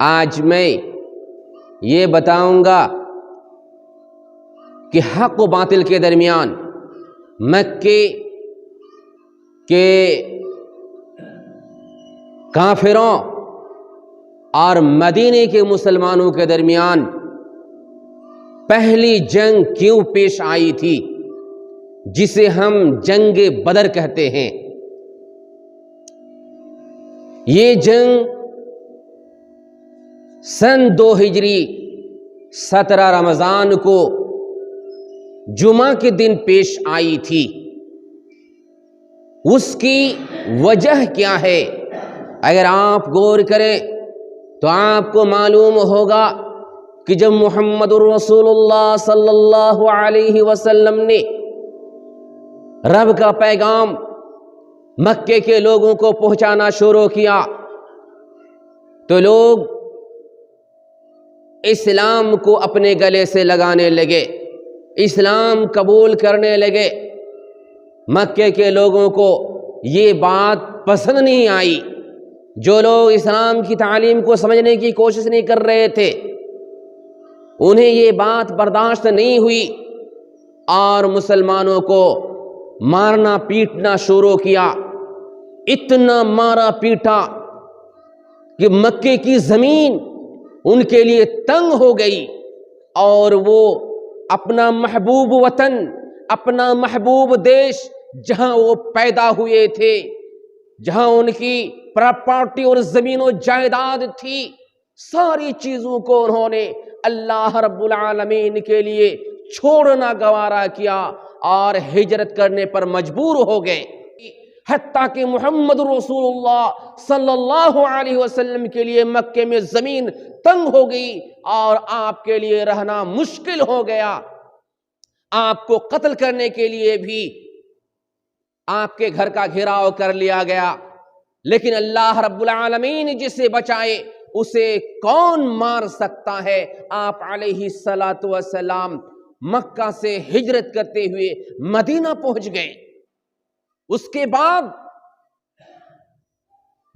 آج میں یہ بتاؤں گا کہ حق و باطل کے درمیان مکے کے کافروں اور مدینے کے مسلمانوں کے درمیان پہلی جنگ کیوں پیش آئی تھی، جسے ہم جنگ بدر کہتے ہیں۔ یہ جنگ سن 2 ہجری 17 رمضان کو جمعہ کے دن پیش آئی تھی۔ اس کی وجہ کیا ہے؟ اگر آپ غور کریں تو آپ کو معلوم ہوگا کہ جب محمد الرسول اللہ صلی اللہ علیہ وسلم نے رب کا پیغام مکے کے لوگوں کو پہنچانا شروع کیا تو لوگ اسلام کو اپنے گلے سے لگانے لگے، اسلام قبول کرنے لگے۔ مکے کے لوگوں کو یہ بات پسند نہیں آئی۔ جو لوگ اسلام کی تعلیم کو سمجھنے کی کوشش نہیں کر رہے تھے انہیں یہ بات برداشت نہیں ہوئی اور مسلمانوں کو مارنا پیٹنا شروع کیا۔ اتنا مارا پیٹا کہ مکے کی زمین ان کے لیے تنگ ہو گئی اور وہ اپنا محبوب وطن، اپنا محبوب دیش، جہاں وہ پیدا ہوئے تھے، جہاں ان کی پراپرٹی اور زمین و جائیداد تھی، ساری چیزوں کو انہوں نے اللہ رب العالمین کے لیے چھوڑنا گوارا کیا اور ہجرت کرنے پر مجبور ہو گئے۔ حتیٰ کہ محمد رسول اللہ صلی اللہ علیہ وسلم کے لیے مکے میں زمین تنگ ہو گئی اور آپ کے لیے رہنا مشکل ہو گیا۔ آپ کو قتل کرنے کے لیے بھی آپ کے گھر کا گھیراؤ کر لیا گیا، لیکن اللہ رب العالمین جسے بچائے اسے کون مار سکتا ہے؟ آپ علیہ الصلاۃ والسلام مکہ سے ہجرت کرتے ہوئے مدینہ پہنچ گئے۔ اس کے بعد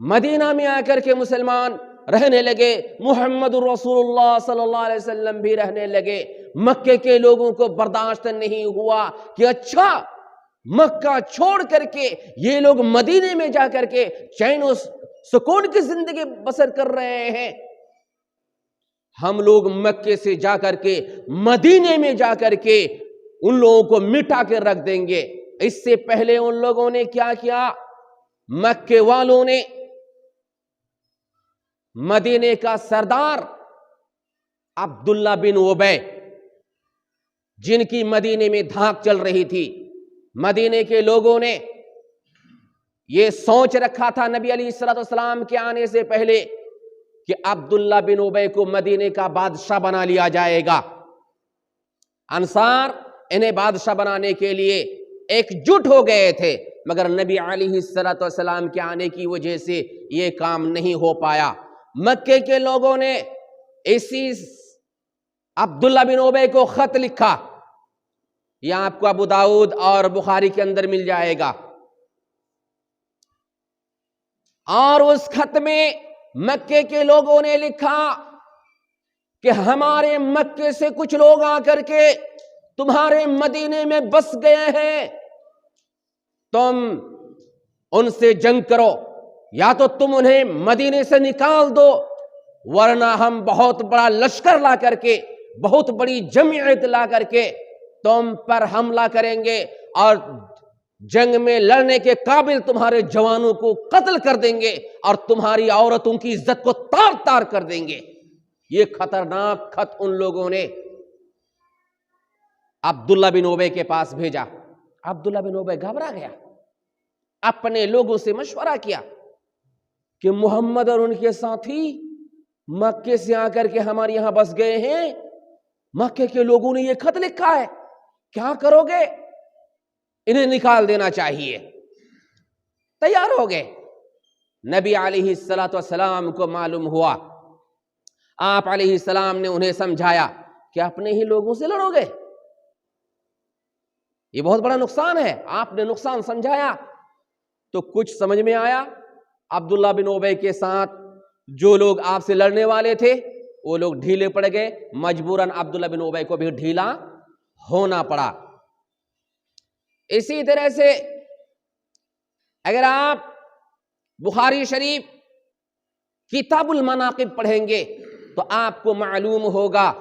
مدینہ میں آ کر کے مسلمان رہنے لگے، محمد رسول اللہ صلی اللہ علیہ وسلم بھی رہنے لگے۔ مکے کے لوگوں کو برداشت نہیں ہوا کہ اچھا مکہ چھوڑ کر کے یہ لوگ مدینے میں جا کر کے چین و سکون کی زندگی بسر کر رہے ہیں، ہم لوگ مکے سے جا کر کے مدینے میں جا کر کے ان لوگوں کو مٹا کے رکھ دیں گے۔ اس سے پہلے ان لوگوں نے کیا کیا؟ مکے والوں نے مدینے کا سردار عبداللہ بن ابی، جن کی مدینے میں دھاک چل رہی تھی، مدینے کے لوگوں نے یہ سوچ رکھا تھا نبی علیہ الصلوۃ والسلام کے آنے سے پہلے کہ عبداللہ بن ابی کو مدینے کا بادشاہ بنا لیا جائے گا۔ انصار انہیں بادشاہ بنانے کے لیے ایک جٹ ہو گئے تھے، مگر نبی علیہ الصلوۃ والسلام کے آنے کی وجہ سے یہ کام نہیں ہو پایا۔ مکے کے لوگوں نے اسی عبداللہ بن ابی کو خط لکھا، یہ آپ کو ابو داؤد اور بخاری کے اندر مل جائے گا، اور اس خط میں مکے کے لوگوں نے لکھا کہ ہمارے مکے سے کچھ لوگ آ کر کے تمہارے مدینے میں بس گئے ہیں، تم ان سے جنگ کرو، یا تو تم انہیں مدینے سے نکال دو، ورنہ ہم بہت بڑا لشکر لا کر کے، بہت بڑی جمعیت لا کر کے تم پر حملہ کریں گے اور جنگ میں لڑنے کے قابل تمہارے جوانوں کو قتل کر دیں گے اور تمہاری عورتوں کی عزت کو تار تار کر دیں گے۔ یہ خطرناک خط ان لوگوں نے عبداللہ بن ابی کے پاس بھیجا۔ عبداللہ بن ابی گھبرا گیا، اپنے لوگوں سے مشورہ کیا کہ محمد اور ان کے ساتھی مکے سے آ کر کے ہمارے یہاں بس گئے ہیں، مکے کے لوگوں نے یہ خط لکھا ہے، کیا کرو گے؟ انہیں نکال دینا چاہیے۔ تیار ہو گئے۔ نبی علیہ الصلوۃ والسلام کو معلوم ہوا، آپ علیہ السلام نے انہیں سمجھایا کہ اپنے ہی لوگوں سے لڑو گے، یہ بہت بڑا نقصان ہے۔ آپ نے نقصان سمجھایا تو کچھ سمجھ میں آیا۔ عبداللہ بن ابی کے ساتھ جو لوگ آپ سے لڑنے والے تھے وہ لوگ ڈھیلے پڑ گئے، مجبوراً عبداللہ بن ابی کو بھی ڈھیلا ہونا پڑا۔ اسی طرح سے اگر آپ بخاری شریف کتاب المناقب پڑھیں گے تو آپ کو معلوم ہوگا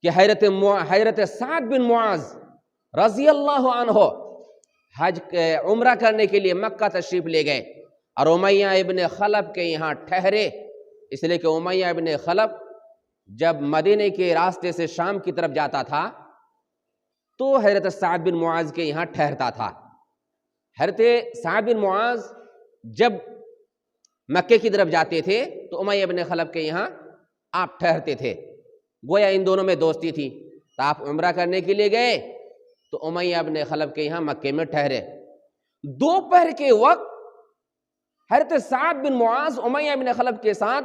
کہ حضرت سعد بن معاذ رضی اللہ عنہ عمرہ کرنے کے لیے مکہ تشریف لے گئے اور امیہ ابن خلف کے یہاں ٹھہرے، اس لیے کہ امیہ ابن خلف جب مدینے کے راستے سے شام کی طرف جاتا تھا تو حضرت سعد بن معاذ کے یہاں ٹھہرتا تھا۔ حضرت سعد بن معاذ جب مکے کی طرف جاتے تھے تو امیہ ابن خلف کے یہاں آپ ٹھہرتے تھے، گویا ان دونوں میں دوستی تھی۔ تو آپ عمرہ کرنے کے لیے گئے تو امیہ ابن خلف کے یہاں مکے میں ٹھہرے۔ دوپہر کے وقت حضرت سعد بن معاذ امیہ ابن خلف کے ساتھ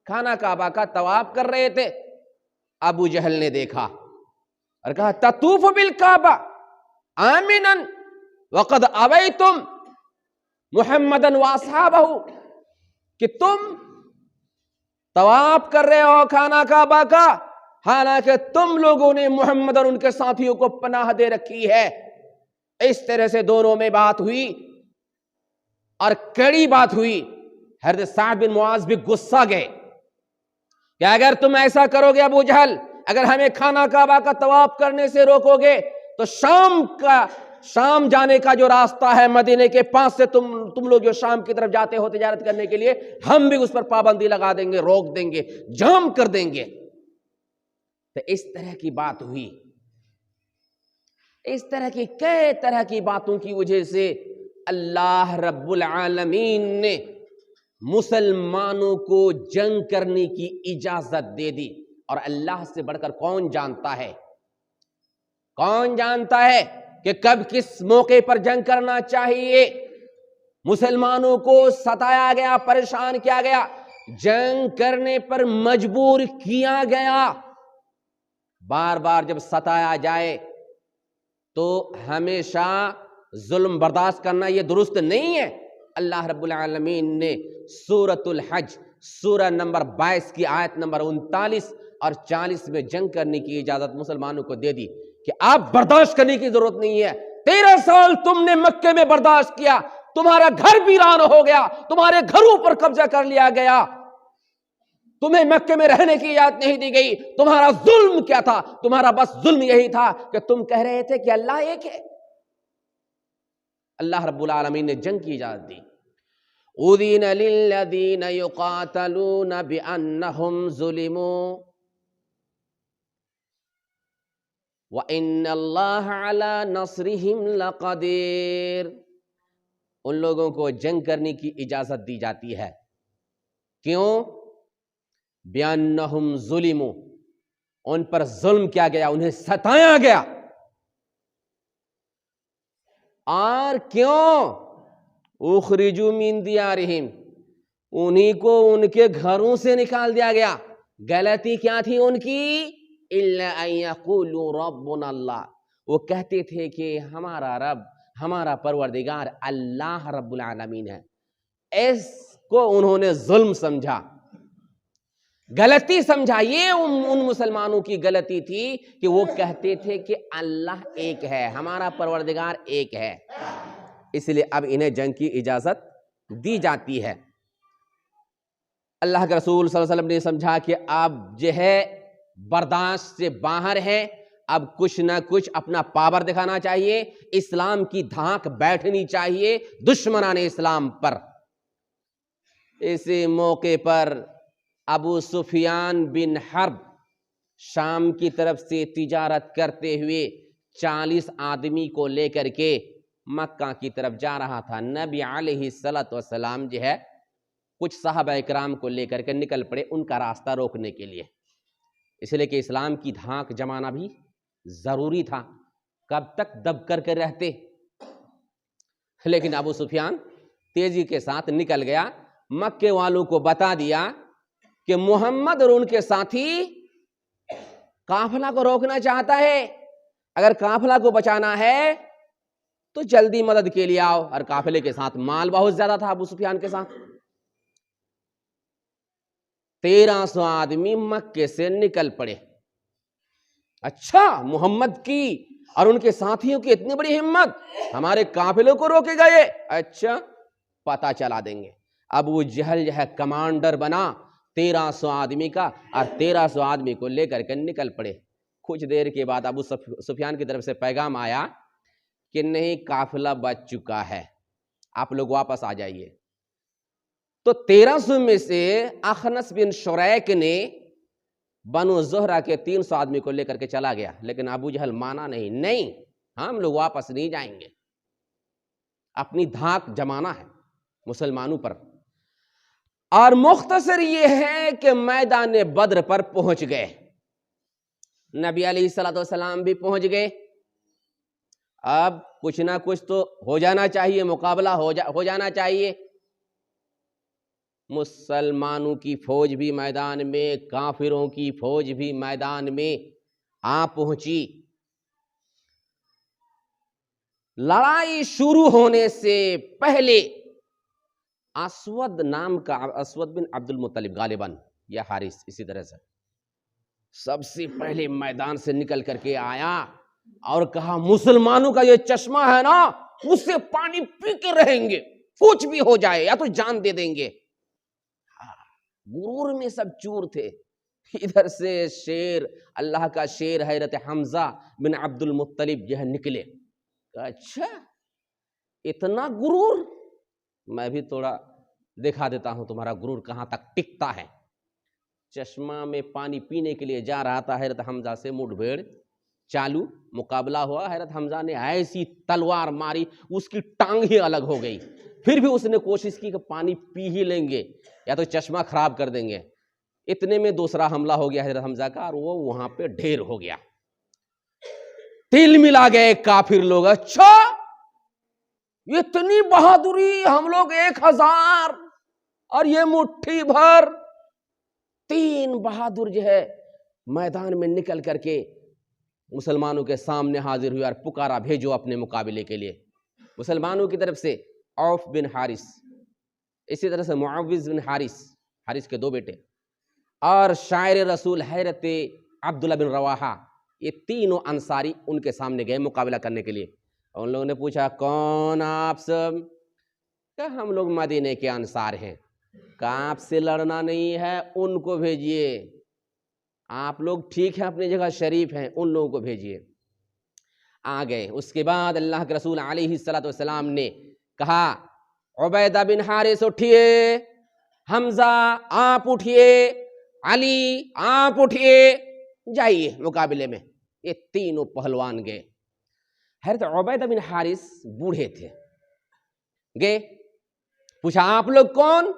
خانہ کعبہ کا طواف کر رہے تھے۔ ابو جہل نے دیکھا اور کہا تطوف بالکعبہ آمنا وقد اویتم محمدا واصحابہ، کہ تم طواف کر رہے ہو خانہ کعبہ کا حالانکہ تم لوگوں نے محمد اور ان کے ساتھیوں کو پناہ دے رکھی ہے۔ اس طرح سے دونوں میں بات ہوئی اور کڑی بات ہوئی۔ حضرت سعد بن معاذ بھی غصہ گئے کہ اگر تم ایسا کرو گے ابو جہل، اگر ہمیں خانہ کعبہ کا طواف کرنے سے روکو گے تو شام جانے کا جو راستہ ہے مدینے کے پاس سے تم لوگ جو شام کی طرف جاتے ہو تجارت کرنے کے لیے، ہم بھی اس پر پابندی لگا دیں گے، روک دیں گے، جام کر دیں گے۔ تو اس طرح کی بات ہوئی۔ اس طرح کی کئی طرح کی باتوں کی وجہ سے اللہ رب العالمین نے مسلمانوں کو جنگ کرنے کی اجازت دے دی۔ اور اللہ سے بڑھ کر کون جانتا ہے، کون جانتا ہے کہ کب کس موقع پر جنگ کرنا چاہیے؟ مسلمانوں کو ستایا گیا، پریشان کیا گیا، جنگ کرنے پر مجبور کیا گیا۔ بار بار جب ستایا جائے تو ہمیشہ ظلم برداشت کرنا یہ درست نہیں ہے۔ اللہ رب العالمین نے سورۃ الحج سورہ نمبر 22 کی آیت نمبر 39 اور 40 میں جنگ کرنے کی اجازت مسلمانوں کو دے دی کہ آپ برداشت کرنے کی ضرورت نہیں ہے۔ 13 سال تم نے مکے میں برداشت کیا، تمہارا گھر ویران ہو گیا، تمہارے گھروں پر قبضہ کر لیا گیا، تمہیں مکے میں رہنے کی اجازت نہیں دی گئی۔ تمہارا ظلم کیا تھا؟ تمہارا بس ظلم یہی تھا کہ تم کہہ رہے تھے کہ اللہ ایک ہے۔ اللہ رب العالمین نے جنگ کی اجازت دی۔ اذن للذین یقاتلون بانہم ظلموا وان اللہ علی نصرہم لقدیر۔ ان لوگوں کو جنگ کرنے کی اجازت دی جاتی ہے، کیوں؟ بِأَنَّهُمْ ظُلِمُوا، ان پر ظلم کیا گیا، انہیں ستایا گیا۔ اور کیوں؟ اخرجوا من دیارہم، انہی کو ان کے گھروں سے نکال دیا گیا۔ غلطی کیا تھی ان کی؟ الا ان یقولوا ربنا اللہ، وہ کہتے تھے کہ ہمارا رب، ہمارا پروردگار اللہ رب العالمین ہے۔ اس کو انہوں نے ظلم سمجھا، غلطی سمجھا۔ یہ ان مسلمانوں کی غلطی تھی کہ وہ کہتے تھے کہ اللہ ایک ہے، ہمارا پروردگار ایک ہے، اس لیے اب انہیں جنگ کی اجازت دی جاتی ہے۔ اللہ کے رسول صلی اللہ علیہ وسلم نے سمجھا کہ اب جو ہے برداشت سے باہر ہے، اب کچھ نہ کچھ اپنا پاور دکھانا چاہیے، اسلام کی دھاک بیٹھنی چاہیے دشمنان اسلام پر۔ اسی موقع پر ابو سفیان بن حرب شام کی طرف سے تجارت کرتے ہوئے 40 آدمی کو لے کر کے مکہ کی طرف جا رہا تھا۔ نبی علیہ السلام جو ہے کچھ صحابہ اکرام کو لے کر کے نکل پڑے ان کا راستہ روکنے کے لیے، اس لیے کہ اسلام کی دھاک جمانا بھی ضروری تھا، کب تک دب کر کے رہتے۔ لیکن ابو سفیان تیزی کے ساتھ نکل گیا، مکے والوں کو بتا دیا کہ محمد اور ان کے ساتھی قافلہ کو روکنا چاہتا ہے، اگر قافلہ کو بچانا ہے تو جلدی مدد کے لیے آؤ۔ اور قافلے کے ساتھ مال بہت زیادہ تھا ابو سفیان کے ساتھ۔ 1300 آدمی مکے سے نکل پڑے. اچھا، محمد کی اور ان کے ساتھیوں کی اتنی بڑی ہمت، ہمارے قافلوں کو روکے گئے. اچھا، پتہ چلا دیں گے. ابو جہل جو ہے کمانڈر بنا 1300 آدمی کا، اور 1300 آدمی کو لے کر کے نکل پڑے. کچھ دیر کے بعد ابو سفیان کی طرف سے پیغام آیا کہ نہیں، قافلہ بچ چکا ہے، آپ لوگ واپس آ جائیے. تو 1300 میں سے اخنس بن شریک نے بنو زہرہ کے 300 آدمی کو لے کر کے چلا گیا، لیکن ابو جہل مانا نہیں، ہم لوگ واپس نہیں جائیں گے، اپنی دھاک جمانا ہے مسلمانوں پر. اور مختصر یہ ہے کہ میدان بدر پر پہنچ گئے. نبی علیہ السلام بھی پہنچ گئے. اب کچھ نہ کچھ تو ہو جانا چاہیے، مقابلہ ہو جانا چاہیے. مسلمانوں کی فوج بھی میدان میں، کافروں کی فوج بھی میدان میں آ پہنچی. لڑائی شروع ہونے سے پہلے اسود نام کا، اسود بن عبد المطلب غالباً یا حارث، اسی طرح سے سب سے پہلے میدان سے نکل کر کے آیا اور کہا مسلمانوں کا یہ چشمہ ہے نا، اس سے پانی پی کے رہیں گے، کچھ بھی ہو جائے یا تو جان دے دیں گے. غرور میں سب چور تھے. ادھر سے شیر، اللہ کا شیر حضرت حمزہ بن عبد المطلب جو ہے نکلے. اچھا، اتنا غرور، میں بھی تھوڑا دکھا دیتا ہوں تمہارا غرور کہاں تک ٹکتا ہے. چشمہ میں پانی پینے کے لیے جا رہا تھا، حضرت حمزہ سے مڈ بھیڑ چالو، مقابلہ ہوا. حضرت حمزہ نے ایسی تلوار ماری، اس کی ٹانگ ہی الگ ہو گئی. پھر بھی اس نے کوشش کی کہ پانی پی ہی لیں گے یا تو چشمہ خراب کر دیں گے. اتنے میں دوسرا حملہ ہو گیا حضرت حمزہ کا، اور وہ وہاں پہ ڈھیر ہو گیا. تل ملا گئے کافر لوگ. اچھا، اتنی بہادری، ہم لوگ 1000 اور یہ مٹھی بھر. 3 بہادر جو ہے میدان میں نکل کر کے مسلمانوں کے سامنے حاضر ہوئے اور پکارا بھیجو اپنے مقابلے کے لیے. مسلمانوں کی طرف سے عوف بن حارث، اسی طرح سے معوذ بن حارث کے 2 بیٹے، اور شاعر رسول حضرت عبداللہ بن رواحہ، یہ تینوں انصاری ان کے سامنے گئے مقابلہ کرنے کے لیے. ان لوگوں نے پوچھا کون آپ سب؟ کہ ہم لوگ مدینے کے انصار ہیں. کہا آپ سے لڑنا نہیں ہے، ان کو بھیجیے. آپ لوگ ٹھیک ہیں، اپنی جگہ شریف ہیں، ان لوگوں کو بھیجیے. آ گئے. اس کے بعد اللہ کے رسول علیہ السلام نے کہا عبیدہ بن حارث اٹھیے، حمزہ آپ اٹھیے، علی آپ اٹھیے، جائیے مقابلے میں. یہ تینوں پہلوان گئے. حضرت عبیدہ بن حارث بوڑھے تھے. گئے، پوچھا آپ لوگ کون؟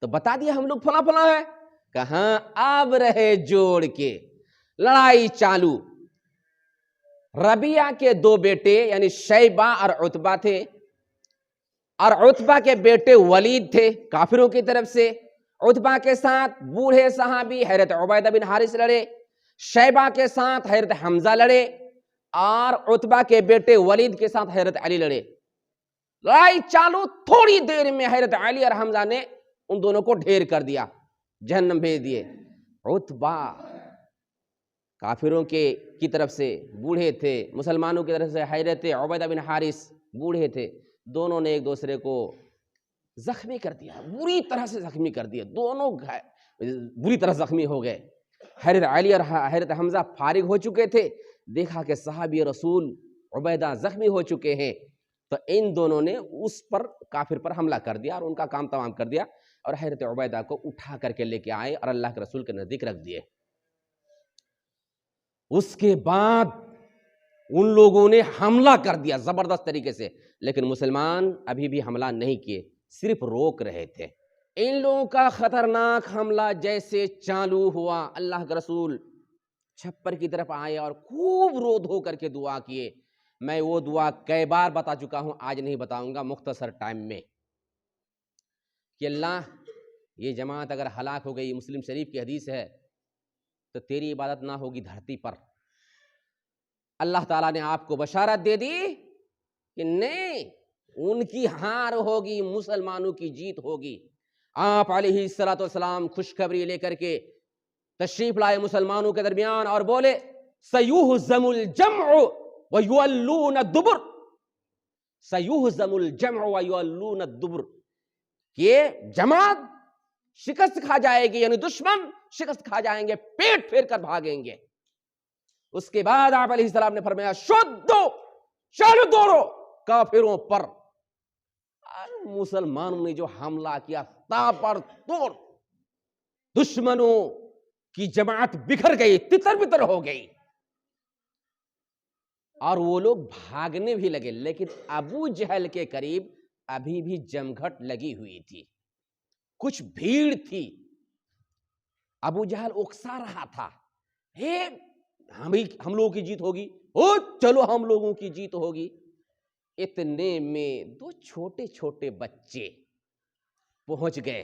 تو بتا دیا ہم لوگ فلاں فلاں ہے. کہاں اب رہے جوڑ کے. لڑائی چالو. ربیعہ کے 2 بیٹے یعنی شیبہ اور عتبہ تھے، اور عتبہ کے بیٹے ولید تھے کافروں کی طرف سے. عتبہ کے ساتھ بوڑھے صحابی حضرت عبیدہ بن حارث لڑے، شیبہ کے ساتھ حضرت حمزہ لڑے، اور عتبہ کے بیٹے ولید کے ساتھ حضرت علی لڑے. لڑائی چالو. تھوڑی دیر میں حضرت علی اور حمزہ نے ان دونوں کو ڈھیر کر دیا، جہنم بھیج دیے. عتبہ کافروں کی طرف سے بوڑھے تھے، مسلمانوں کی طرف سے حضرت عبیدہ بن حارث بوڑھے تھے. دونوں نے ایک دوسرے کو زخمی کر دیا، بری طرح سے زخمی کر دیا. دونوں بری طرح زخمی ہو گئے. حضرت علی اور حضرت حمزہ فارغ ہو چکے تھے. دیکھا کہ صحابی رسول عبیدہ زخمی ہو چکے ہیں، تو ان دونوں نے اس پر، کافر پر حملہ کر دیا اور ان کا کام تمام کر دیا، اور حضرت عبیدہ کو اٹھا کر کے لے کے آئے اور اللہ کے رسول کے نزدیک رکھ دیے. اس کے بعد ان لوگوں نے حملہ کر دیا زبردست طریقے سے، لیکن مسلمان ابھی بھی حملہ نہیں کیے، صرف روک رہے تھے. ان لوگوں کا خطرناک حملہ جیسے چالو ہوا، اللہ کے رسول چھپر کی طرف آئے اور خوب رو دھو کر کے دعا کیے. میں وہ دعا کئی بار بتا چکا ہوں، آج نہیں بتاؤں گا مختصر ٹائم میں، کہ اللہ یہ جماعت اگر ہلاک ہو گئی، مسلم شریف کی حدیث ہے، تو تیری عبادت نہ ہوگی دھرتی پر. اللہ تعالیٰ نے آپ کو بشارت دے دی کہ نہیں، ان کی ہار ہوگی، مسلمانوں کی جیت ہوگی. آپ علیہ الصلوۃ والسلام خوشخبری لے کر کے تشریف لائے مسلمانوں کے درمیان اور بولے سیہزم الجمع ویولون الدبر، سیہزم الجمع ویولون الدبر، کہ جماعت شکست کھا جائے گی، یعنی دشمن شکست کھا جائیں گے، پیٹ پھیر کر بھاگیں گے۔ اس کے بعد آپ علیہ السلام نے فرمایا شدو، چل دوڑو کافروں پر۔ مسلمانوں نے جو حملہ کیا تابر توڑ، دشمنوں کی جماعت بکھر گئی، تتر بتر ہو گئی اور وہ لوگ بھاگنے بھی لگے، لیکن ابو جہل کے قریب ابھی بھی جمگھٹ لگی ہوئی تھی، کچھ بھیڑ تھی۔ ابو جہل اکسا رہا تھا، ہم لوگوں کی جیت ہوگی، چلو ہم لوگوں کی جیت ہوگی۔ اتنے میں دو چھوٹے چھوٹے بچے پہنچ گئے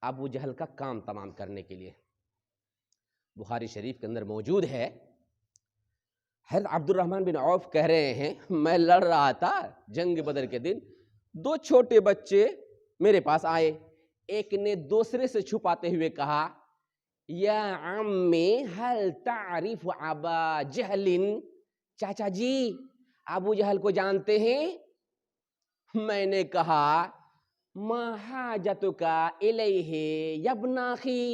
ابو جہل کا کام تمام کرنے کے لیے۔ بخاری شریف کے اندر موجود ہے، حضرت عبد الرحمن بن عوف کہہ رہے ہیں میں لڑ رہا تھا جنگ بدر کے دن، دو چھوٹے بچے میرے پاس آئے، ایک نے دوسرے سے چھپاتے ہوئے کہا یا عمی هل تعرف ابا جہل، چاچا جی ابو جہل کو جانتے ہیں؟ میں نے کہا ما حاجتک الیہ یا ابن اخی،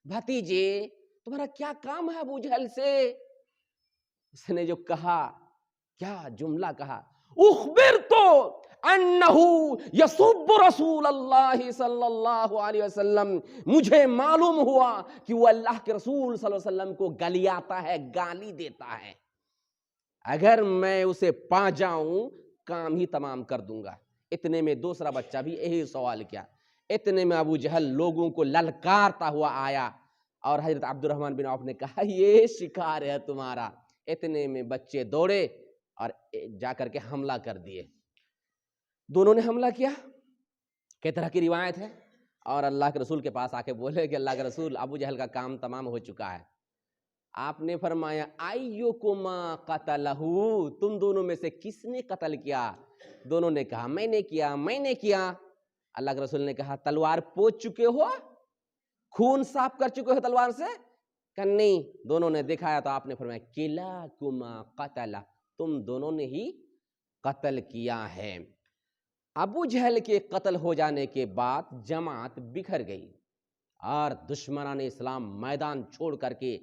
بھتیجے تمہارا کیا کام ہے ابو جہل سے؟ اس نے جو کہا، کیا جملہ کہا، اخبرت انہ یسب رسول اللہ صلی اللہ علیہ وسلم، مجھے معلوم ہوا کہ وہ اللہ کے رسول صلی اللہ علیہ وسلم کو گلیاتا ہے، گالی دیتا ہے، اگر میں اسے پا جاؤں کام ہی تمام کر دوں گا۔ اتنے میں دوسرا بچہ بھی یہی سوال کیا، اتنے میں ابو جہل لوگوں کو للکارتا ہوا آیا اور حضرت عبد الرحمن بن عوف نے کہا یہ شکار ہے تمہارا۔ اتنے میں بچے دوڑے اور جا کر کے حملہ کر دیے، دونوں نے حملہ کیا، کئی طرح کی روایت ہے، اور اللہ کے رسول کے پاس آ کے بولے کہ اللہ کے رسول ابو جہل کا کام تمام ہو چکا ہے۔ آپ نے فرمایا ایکما قتلہ، تم دونوں میں سے کس نے قتل کیا؟ دونوں نے کہا میں نے کیا، میں نے کیا۔ اللہ کے رسول نے کہا تلوار پوچھ چکے ہو، خون صاف کر چکے ہو تلوار سے؟ کہ نہیں۔ دونوں نے دکھایا تو آپ نے فرمایا کلاکما قتلہ، تم دونوں نے ہی قتل کیا ہے۔ ابو جہل کے قتل ہو جانے کے بعد جماعت بکھر گئی اور دشمنان اسلام میدان چھوڑ کر کے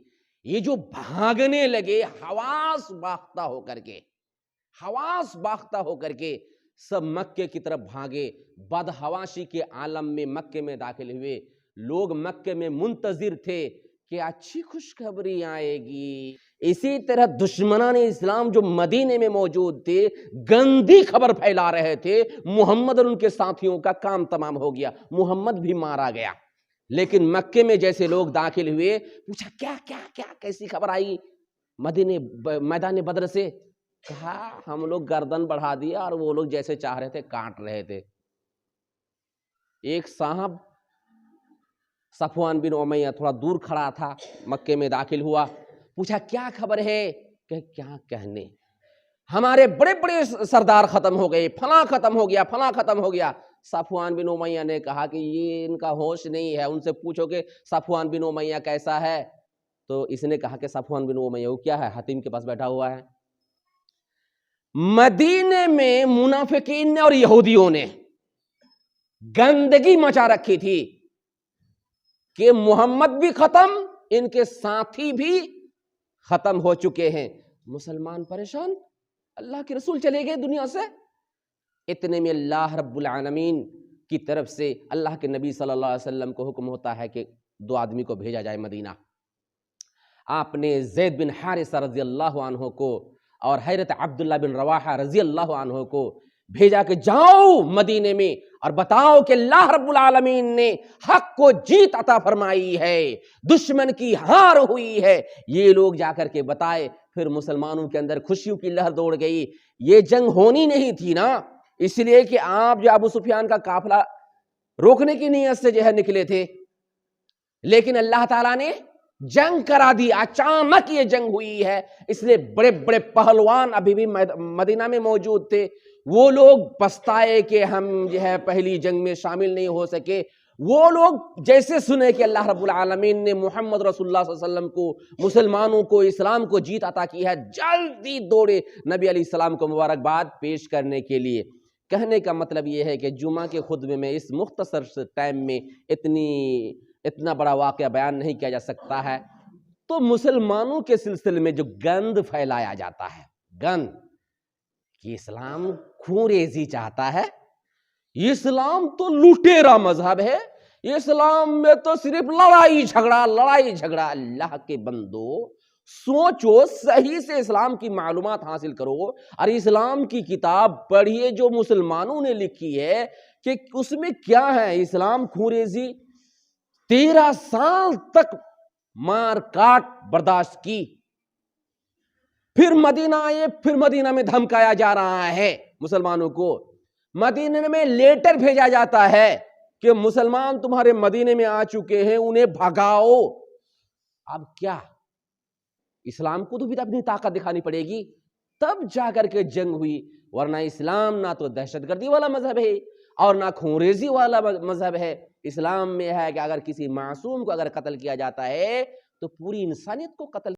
یہ جو بھاگنے لگے حواس باختہ ہو کر کے، حواس باختہ ہو کر کے سب مکے کی طرف بھاگے، بدحواشی کے عالم میں مکے میں داخل ہوئے۔ لوگ مکے میں منتظر تھے کہ اچھی خوشخبری آئے گی۔ اسی طرح دشمنان اسلام جو مدینے میں موجود تھے گندی خبر پھیلا رہے تھے، محمد اور ان کے ساتھیوں کا کام تمام ہو گیا، محمد بھی مارا گیا۔ لیکن مکے میں جیسے لوگ داخل ہوئے، پوچھا کیا کیا کیا کیسی خبر آئی میدان بدر سے؟ کہا ہم لوگ گردن بڑھا دیا اور وہ لوگ جیسے چاہ رہے تھے کاٹ رہے تھے۔ ایک صاحب صفوان بن امیہ تھوڑا دور کھڑا تھا، مکے میں داخل ہوا، پوچھا کیا خبر ہے؟ کہ کیا کہنے، ہمارے بڑے بڑے سردار ختم ہو گئے، فلاں ختم ہو گیا، فلاں ختم ہو گیا۔ صفوان بن امیہ نے کہا کہ یہ ان کا ہوش نہیں ہے، ان سے پوچھو کہ صفوان بن امیہ کیسا ہے؟ تو اس نے کہا کہ صفوان بن امیہ وہ کیا ہے؟ حتیم کے پاس بیٹھا ہوا ہے۔ مدینے میں منافقین نے اور یہودیوں نے گندگی مچا رکھی تھی کہ محمد بھی ختم، ان کے ساتھی بھی ختم ہو چکے ہیں، مسلمان پریشان، اللہ کے رسول چلے گئے دنیا سے۔ اتنے میں اللہ رب العالمین کی طرف سے اللہ کے نبی صلی اللہ علیہ وسلم کو حکم ہوتا ہے کہ دو آدمی کو بھیجا جائے مدینہ۔ آپ نے زید بن حارثہ رضی اللہ عنہ کو اور حضرت عبداللہ بن رواحہ رضی اللہ عنہ کو بھیجا کہ جاؤ مدینے میں اور بتاؤ کہ اللہ رب العالمین نے حق کو جیت عطا فرمائی ہے، دشمن کی ہار ہوئی ہے۔ یہ لوگ جا کر کے بتائے، پھر مسلمانوں کے اندر خوشیوں کی لہر دوڑ گئی۔ یہ جنگ ہونی نہیں تھی نا، اس لیے کہ آپ جو ابو سفیان کا قافلہ روکنے کی نیت سے جو ہے نکلے تھے، لیکن اللہ تعالیٰ نے جنگ کرا دی، اچانک یہ جنگ ہوئی ہے۔ اس لیے بڑے بڑے پہلوان ابھی بھی مدینہ میں موجود تھے، وہ لوگ پچھتائے کہ ہم جو ہے پہلی جنگ میں شامل نہیں ہو سکے، وہ لوگ جیسے سنے کہ اللہ رب العالمین نے محمد رسول اللہ صلی اللہ علیہ وسلم کو، مسلمانوں کو، اسلام کو جیت عطا کی ہے، جلدی دوڑے نبی علیہ السلام کو مبارکباد پیش کرنے کے لیے۔ کہنے کا مطلب یہ ہے کہ جمعہ کے خطبے میں اس مختصر سے ٹائم میں اتنا بڑا واقعہ بیان نہیں کیا جا سکتا ہے۔ تو مسلمانوں کے سلسلے میں جو گند پھیلایا جاتا ہے، گند کہ اسلام خون ریزی چاہتا ہے، اسلام تو لٹیرا مذہب ہے، اسلام میں تو صرف لڑائی جھگڑا۔ اللہ کے بندو سوچو، صحیح سے اسلام کی معلومات حاصل کرو اور اسلام کی کتاب پڑھیے جو مسلمانوں نے لکھی ہے کہ اس میں کیا ہے۔ اسلام خون ریزی 13 سال تک مار کاٹ برداشت کی، پھر مدینہ آئے، پھر مدینہ میں دھمکایا جا رہا ہے مسلمانوں کو، مدینہ میں لیٹر بھیجا جاتا ہے کہ مسلمان تمہارے مدینے میں آ چکے ہیں، انہیں بھگاؤ۔ اب کیا اسلام کو تو بھی اپنی طاقت دکھانی پڑے گی، تب جا کر کے جنگ ہوئی، ورنہ اسلام نہ تو دہشت گردی والا مذہب ہے اور نہ خونریزی والا مذہب ہے۔ اسلام میں ہے کہ اگر کسی معصوم کو اگر قتل کیا جاتا ہے تو پوری انسانیت کو قتل